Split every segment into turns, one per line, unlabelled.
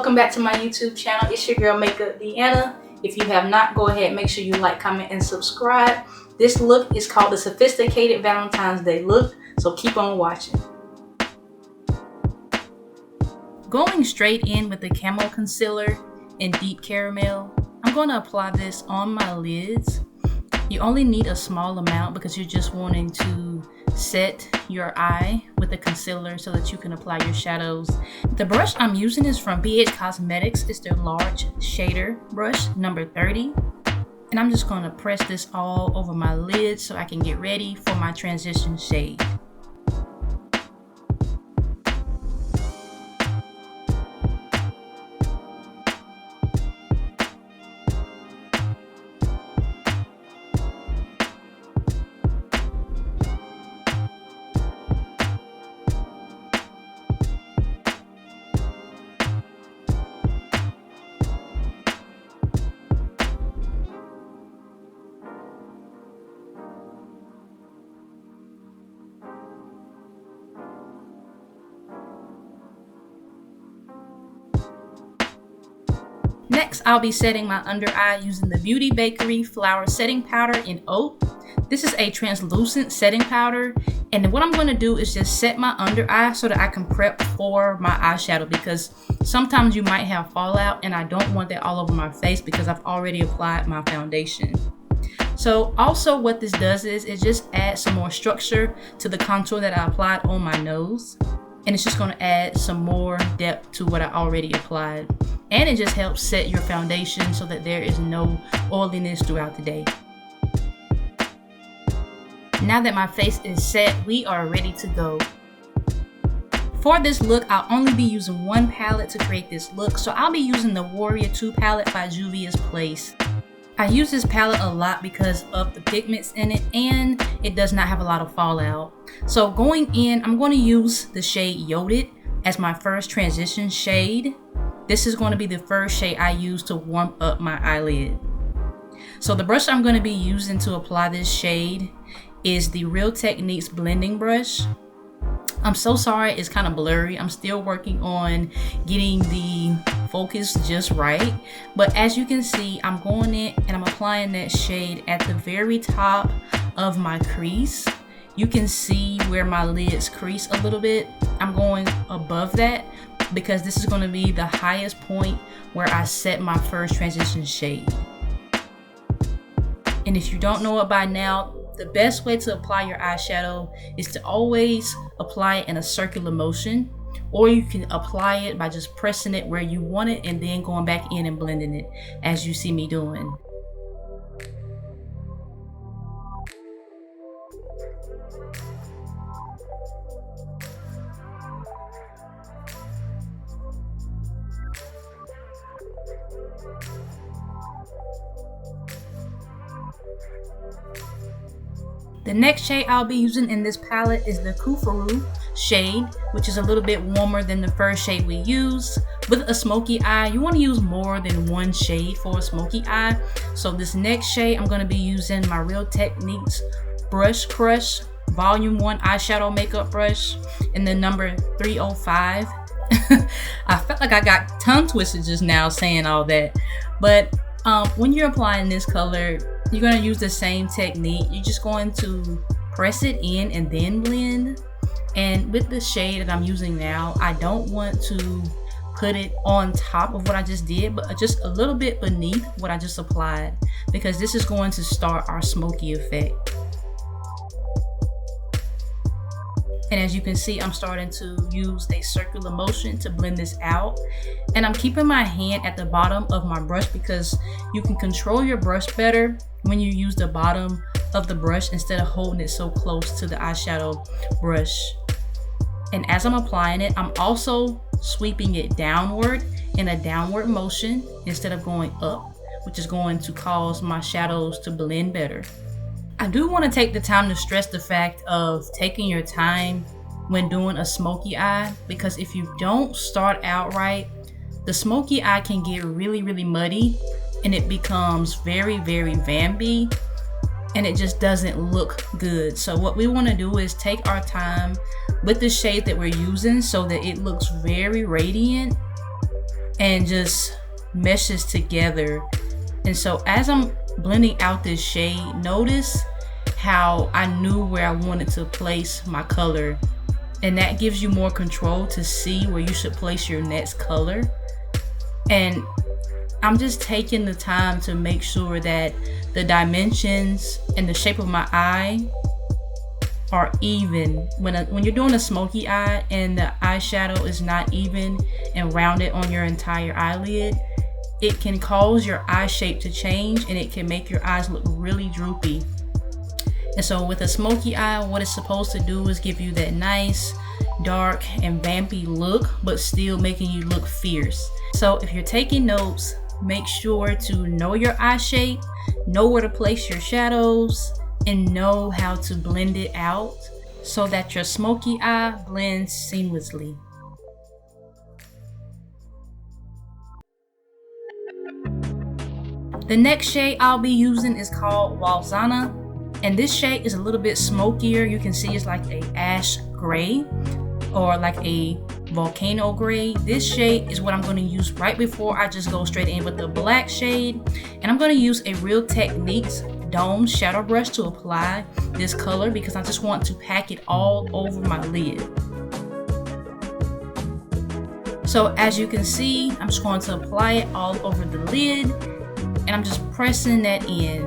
Welcome back to my YouTube channel. It's your girl Makeup Deanna. If you have not, go ahead, make sure you like, comment, and subscribe. This look is called the Sophisticated Valentine's Day look, so keep on watching. Going straight in with the Camo concealer in Deep Caramel, I'm going to apply this on my lids. You only need a small amount because you're just wanting to set your eye with the concealer so that you can apply your shadows. The brush I'm using is from BH Cosmetics. It's their large shader brush, number 30. And I'm just going to press this all over my lid so I can get ready for my transition shade. Next, I'll be setting my under eye using the Beauty Bakerie Flower Setting Powder in Oat. This is a translucent setting powder, and what I'm going to do is just set my under eye so that I can prep for my eyeshadow, because sometimes you might have fallout and I don't want that all over my face because I've already applied my foundation. So also what this does is it just adds some more structure to the contour that I applied on my nose, and it's just going to add some more depth to what I already applied. And it just helps set your foundation so that there is no oiliness throughout the day. Now that my face is set, we are ready to go. For this look, I'll only be using one palette to create this look. So I'll be using the Warrior 2 palette by Juvia's Place. I use this palette a lot because of the pigments in it, and it does not have a lot of fallout. So going in, I'm going to use the shade Yodit as my first transition shade. This is going to be the first shade I use to warm up my eyelid. So the brush I'm going to be using to apply this shade is the Real Techniques blending brush. I'm so sorry, it's kind of blurry. I'm still working on getting the focus just right. But as you can see, I'm going in and I'm applying that shade at the very top of my crease. You can see where my lids crease a little bit. I'm going above that because this is going to be the highest point where I set my first transition shade. And if you don't know it by now, the best way to apply your eyeshadow is to always apply it in a circular motion, or you can apply it by just pressing it where you want it and then going back in and blending it as you see me doing. The next shade I'll be using in this palette is the Kufuru shade, which is a little bit warmer than the first shade we used. With a smoky eye, you want to use more than one shade for a smoky eye. So this next shade, I'm going to be using my Real Techniques Brush Crush Volume 1 eyeshadow makeup brush in the number 305. I felt like I got tongue twisted just now saying all that. But when you're applying this color, you're going to use the same technique. You're just going to press it in and then blend. And with the shade that I'm using now, I don't want to put it on top of what I just did, but just a little bit beneath what I just applied, because this is going to start our smoky effect. And as you can see, I'm starting to use a circular motion to blend this out. And I'm keeping my hand at the bottom of my brush because you can control your brush better when you use the bottom of the brush instead of holding it so close to the eyeshadow brush. And as I'm applying it, I'm also sweeping it downward in a downward motion instead of going up, which is going to cause my shadows to blend better. I do want to take the time to stress the fact of taking your time when doing a smoky eye, because if you don't start out right, the smoky eye can get really muddy and it becomes very vampy, and it just doesn't look good. So what we want to do is take our time with the shade that we're using so that it looks very radiant and just meshes together. And so as I'm blending out this shade, notice how I knew where I wanted to place my color, and that gives you more control to see where you should place your next color. And I'm just taking the time to make sure that the dimensions and the shape of my eye are even. When you're doing a smoky eye and the eyeshadow is not even and rounded on your entire eyelid, it can cause your eye shape to change, and it can make your eyes look really droopy. And so with a smoky eye, what it's supposed to do is give you that nice dark and vampy look, but still making you look fierce. So if you're taking notes, make sure to know your eye shape, know where to place your shadows, and know how to blend it out so that your smoky eye blends seamlessly. The next shade I'll be using is called Walzana, and this shade is a little bit smokier. You can see it's like a ash gray or like a volcano gray. This shade is what I'm going to use right before I just go straight in with the black shade, and I'm going to use a Real Techniques Dome shadow brush to apply this color because I just want to pack it all over my lid. So as you can see, I'm just going to apply it all over the lid, and I'm just pressing that in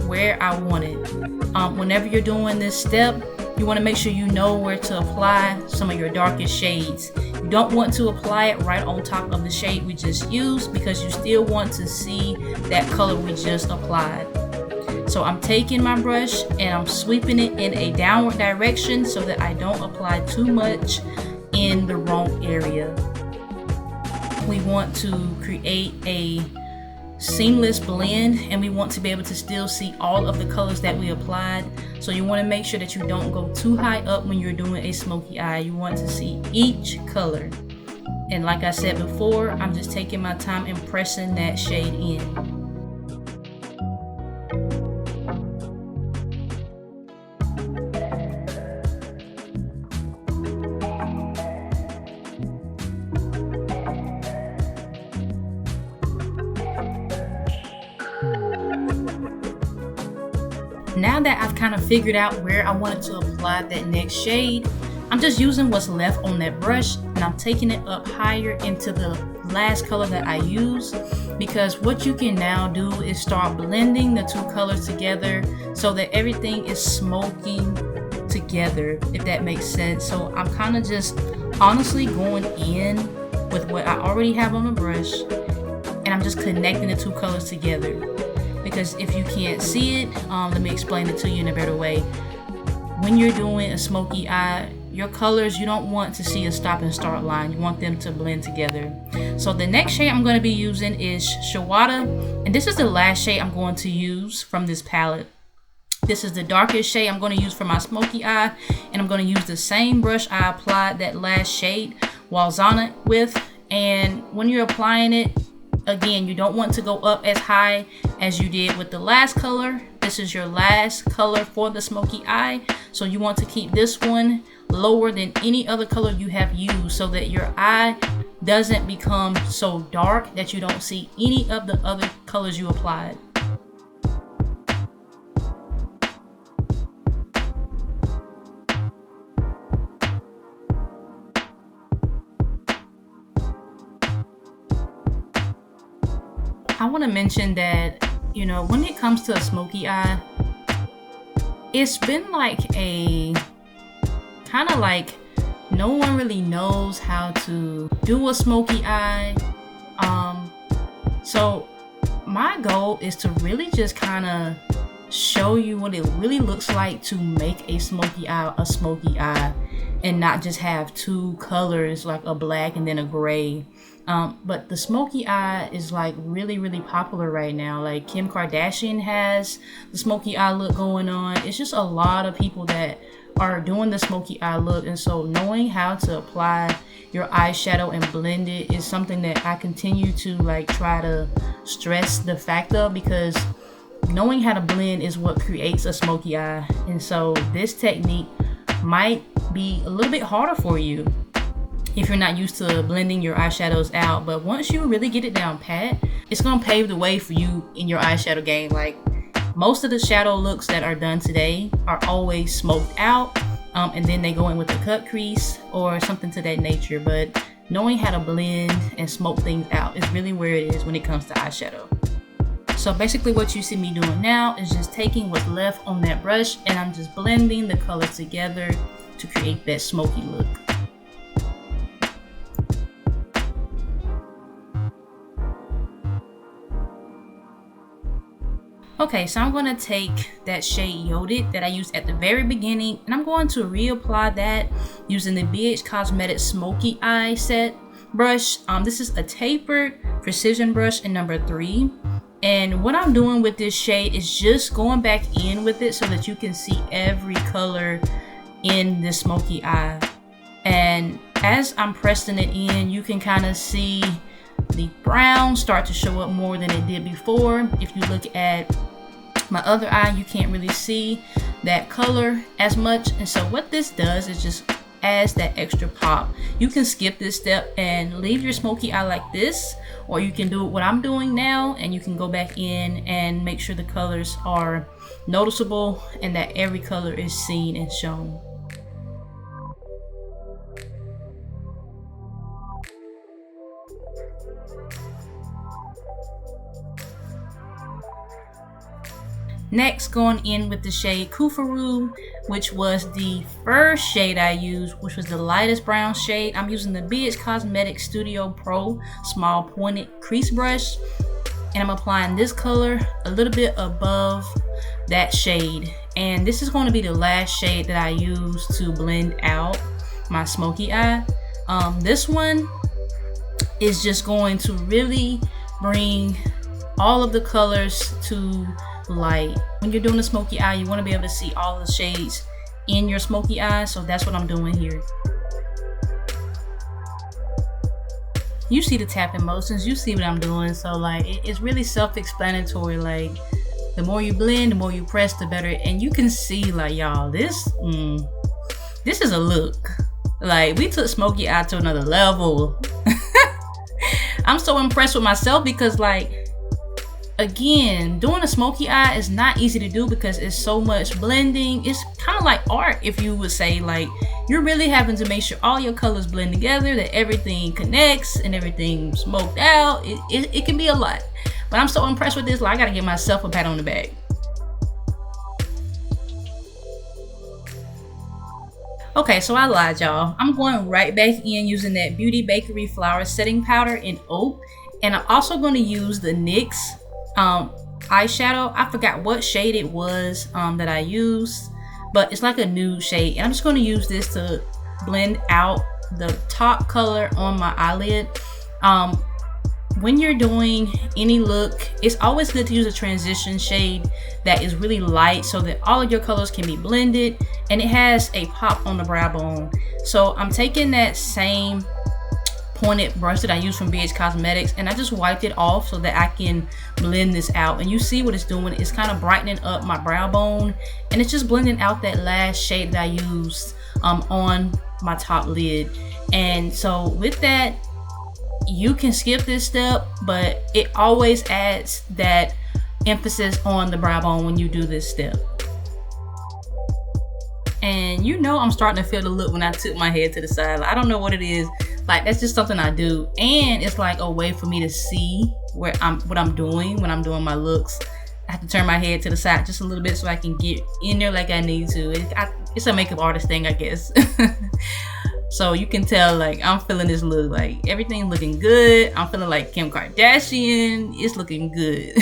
where I want it. Whenever you're doing this step, you want to make sure you know where to apply some of your darkest shades. You don't want to apply it right on top of the shade we just used because you still want to see that color we just applied. So I'm taking my brush and I'm sweeping it in a downward direction so that I don't apply too much in the wrong area. We want to create a seamless blend, and we want to be able to still see all of the colors that we applied. So you want to make sure that you don't go too high up when you're doing a smoky eye. You want to see each color. And like I said before, I'm just taking my time and pressing that shade in. Now that I've kind of figured out where I wanted to apply that next shade, I'm just using what's left on that brush and I'm taking it up higher into the last color that I use, because what you can now do is start blending the two colors together so that everything is smoking together, if that makes sense. So I'm kind of just honestly going in with what I already have on the brush, and I'm just connecting the two colors together. Because if you can't see it, let me explain it to you in a better way. When you're doing a smoky eye, your colors, you don't want to see a stop and start line. You want them to blend together. So the next shade I'm going to be using is Shawata, and this is the last shade I'm going to use from this palette. This is the darkest shade I'm going to use for my smoky eye, and I'm going to use the same brush I applied that last shade, Walzana, with. And when you're applying it, again, you don't want to go up as high as you did with the last color. This is your last color for the smoky eye, so you want to keep this one lower than any other color you have used so that your eye doesn't become so dark that you don't see any of the other colors you applied. I want to mention that, you know, when it comes to a smoky eye, it's been like a kind of like no one really knows how to do a smoky eye. So my goal is to really just kind of show you what it really looks like to make a smoky eye, and not just have two colors like a black and then a gray. But the smoky eye is like really popular right now. Like Kim Kardashian has the smoky eye look going on. It's just a lot of people that are doing the smoky eye look, and so knowing how to apply your eyeshadow and blend it is something that I continue to like try to stress the fact of, because knowing how to blend is what creates a smoky eye. And so this technique might be a little bit harder for you. if you're not used to blending your eyeshadows out. But once you really get it down pat, it's gonna pave the way for you in your eyeshadow game. Like, most of the shadow looks that are done today are always smoked out, and then they go in with a cut crease or something to that nature. But knowing how to blend and smoke things out is really where it is when it comes to eyeshadow. So basically what you see me doing now is just taking what's left on that brush, and I'm just blending the colors together to create that smoky look. Okay, so I'm going to take that shade Yodit that I used at the very beginning, and I'm going to reapply that using the BH Cosmetics Smoky Eye Set brush. This is a tapered precision brush in number 3. And what I'm doing with this shade is just going back in with it so that you can see every color in this smoky eye. And as I'm pressing it in, you can kind of see the brown start to show up more than it did before. If you look at my other eye, you can't really see that color as much. And so what this does is just adds that extra pop. You can skip this step and leave your smoky eye like this, or you can do what I'm doing now, and you can go back in and make sure the colors are noticeable and that every color is seen and shown. Next, going in with the shade Kufuru, which was the first shade I used, which was the lightest brown shade. I'm using the BH Cosmetics Studio Pro Small Pointed Crease Brush, and I'm applying this color a little bit above that shade. And this is going to be the last shade that I use to blend out my smoky eye. This one is just going to really bring all of the colors to light. When you're doing a smoky eye, you want to be able to see all the shades in your smoky eye, so that's what I'm doing here. You see the tapping motions, you see what I'm doing, so like it's really self-explanatory. Like, the more you blend, the more you press, the better. And you can see, like, y'all, this is a look. Like, we took smoky eye to another level. I'm so impressed with myself because, like, again, doing a smoky eye is not easy to do because it's so much blending. It's kind of like art, if you would say. Like, you're really having to make sure all your colors blend together, that everything connects and everything smoked out. It can be a lot, but I'm so impressed with this. Like, I gotta give myself a pat on the back. Okay, so I lied, y'all. I'm going right back in using that Beauty Bakerie Flower Setting Powder in Oak, and I'm also going to use the NYX eyeshadow. I forgot what shade it was that I used, but it's like a nude shade, and I'm just going to use this to blend out the top color on my eyelid. When you're doing any look, it's always good to use a transition shade that is really light so that all of your colors can be blended and it has a pop on the brow bone. So I'm taking that same pointed brush that I used from BH Cosmetics, and I just wiped it off so that I can blend this out. And you see what it's doing, it's kind of brightening up my brow bone, and it's just blending out that last shade that I used on my top lid. And so with that, you can skip this step, but it always adds that emphasis on the brow bone when you do this step. And you know, I'm starting to feel the look when I tip my head to the side. Like, I don't know what it is. Like, that's just something I do, and it's like a way for me to see what I'm doing when I'm doing my looks. I have to turn my head to the side just a little bit so I can get in there like I need to. It's a makeup artist thing, I guess. So you can tell, like, I'm feeling this look, like everything looking good. I'm feeling like Kim Kardashian. It's looking good.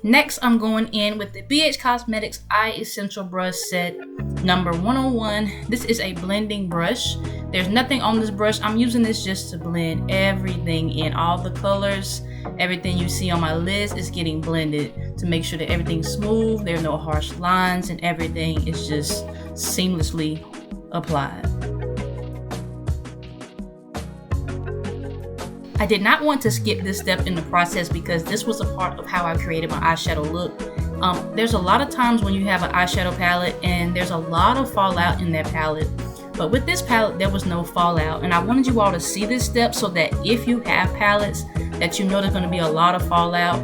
Next, I'm going in with the BH Cosmetics Eye Essential Brush Set number 101. This is a blending brush. There's nothing on this brush. I'm using this just to blend everything in. All the colors, everything you see on my lids is getting blended to make sure that everything's smooth. There are no harsh lines, and everything is just seamlessly applied. I did not want to skip this step in the process because this was a part of how I created my eyeshadow look. There's a lot of times when you have an eyeshadow palette and there's a lot of fallout in that palette. But with this palette, there was no fallout. And I wanted you all to see this step so that if you have palettes that you know there's going to be a lot of fallout,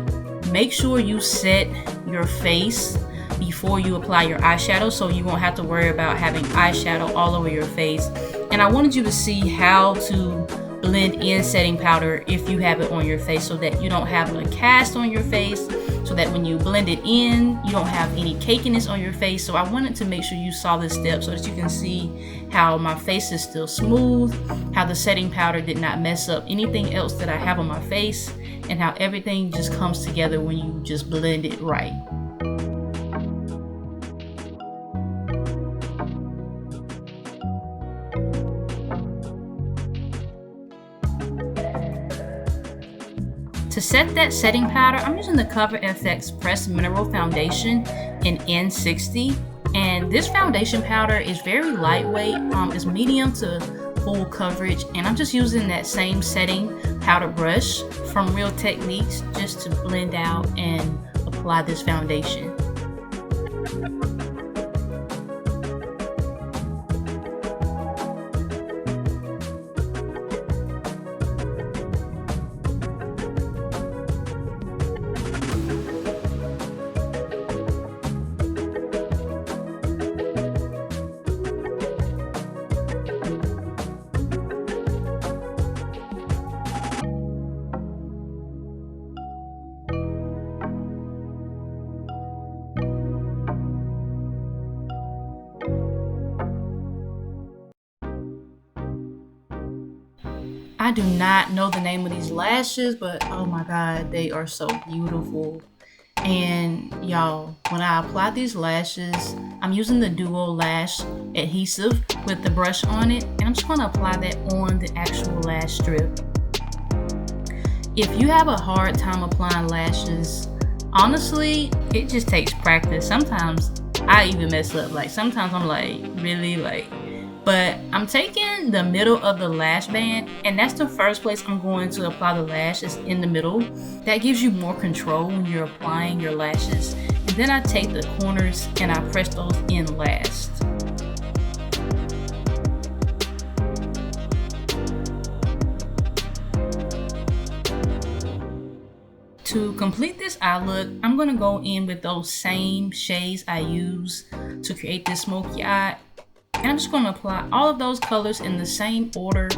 make sure you set your face before you apply your eyeshadow so you won't have to worry about having eyeshadow all over your face. And I wanted you to see how to blend in setting powder if you have it on your face so that you don't have a cast on your face, so that when you blend it in, you don't have any cakiness on your face. So I wanted to make sure you saw this step so that you can see how my face is still smooth, how the setting powder did not mess up anything else that I have on my face, and how everything just comes together when you just blend it right. To set that setting powder, I'm using the Cover FX Pressed Mineral Foundation in N60. And this foundation powder is very lightweight. It's medium to full coverage. And I'm just using that same setting powder brush from Real Techniques just to blend out and apply this foundation. I do not know the name of these lashes, but oh my god, they are so beautiful. And y'all, when I apply these lashes, I'm using the Duo Lash adhesive with the brush on it, and I'm just going to apply that on the actual lash strip. If you have a hard time applying lashes, honestly, it just takes practice. Sometimes I even mess up. Like sometimes I'm like, really like, but I'm taking the middle of the lash band, and that's the first place I'm going to apply the lash, is in the middle. That gives you more control when you're applying your lashes. And then I take the corners and I press those in last. To complete this eye look, I'm going to go in with those same shades I use to create this smoky eye. And I'm just going to apply all of those colors in the same order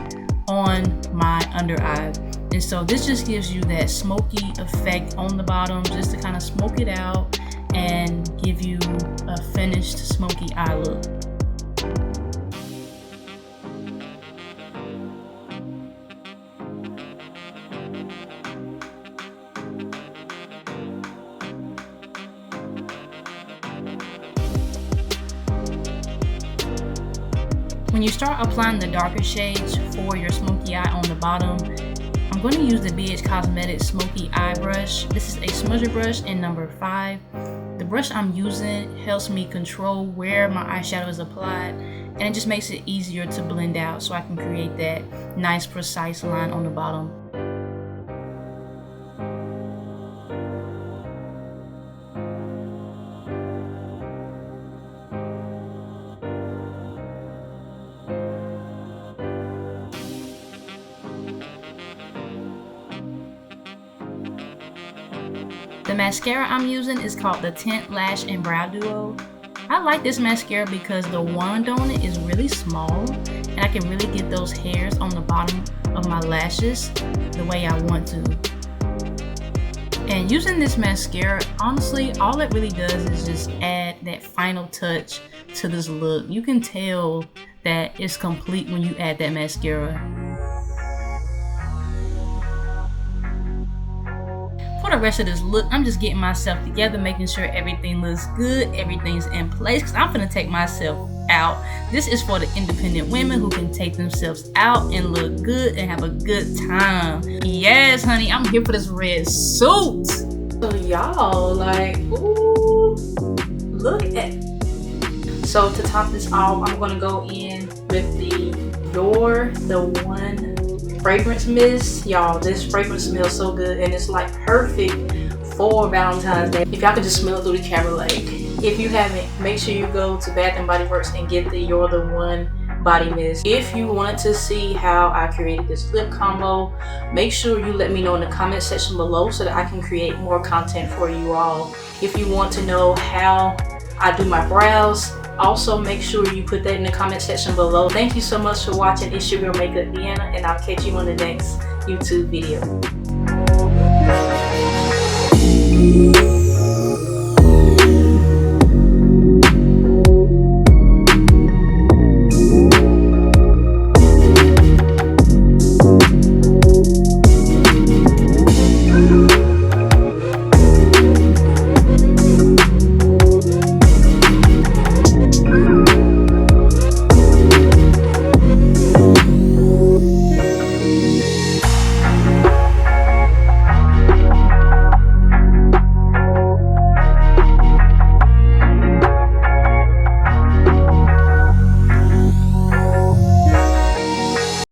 on my under eye. And so this just gives you that smoky effect on the bottom, just to kind of smoke it out and give you a finished smoky eye look. When you start applying the darker shades for your smoky eye on the bottom, I'm going to use the BH Cosmetics Smoky Eye Brush. This is a smudger brush in number 5. The brush I'm using helps me control where my eyeshadow is applied, and it just makes it easier to blend out so I can create that nice precise line on the bottom. The mascara I'm using is called the Tint Lash and Brow Duo. I like this mascara because the wand on it is really small, and I can really get those hairs on the bottom of my lashes the way I want to. And using this mascara, honestly, all it really does is just add that final touch to this look. You can tell that it's complete when you add that mascara. For the rest of this look, I'm just getting myself together, making sure everything looks good, everything's in place, because I'm gonna take myself out. This is for the independent women who can take themselves out and look good and have a good time. Yes, honey, I'm here for this red suit. So y'all, like, ooh, look at. So to top this off, I'm gonna go in with the The One fragrance mist. Y'all, this fragrance smells so good, and it's like perfect for Valentine's Day. If y'all could just smell through the camera, like, if you haven't, make sure you go to Bath & Body Works and get the You're the One body mist. If you want to see how I created this lip combo, make sure you let me know in the comment section below so that I can create more content for you all. If you want to know how I do my brows, also make sure you put that in the comment section below. Thank you so much for watching. It's your girl Makeup Deanna, and I'll catch you on the next YouTube video.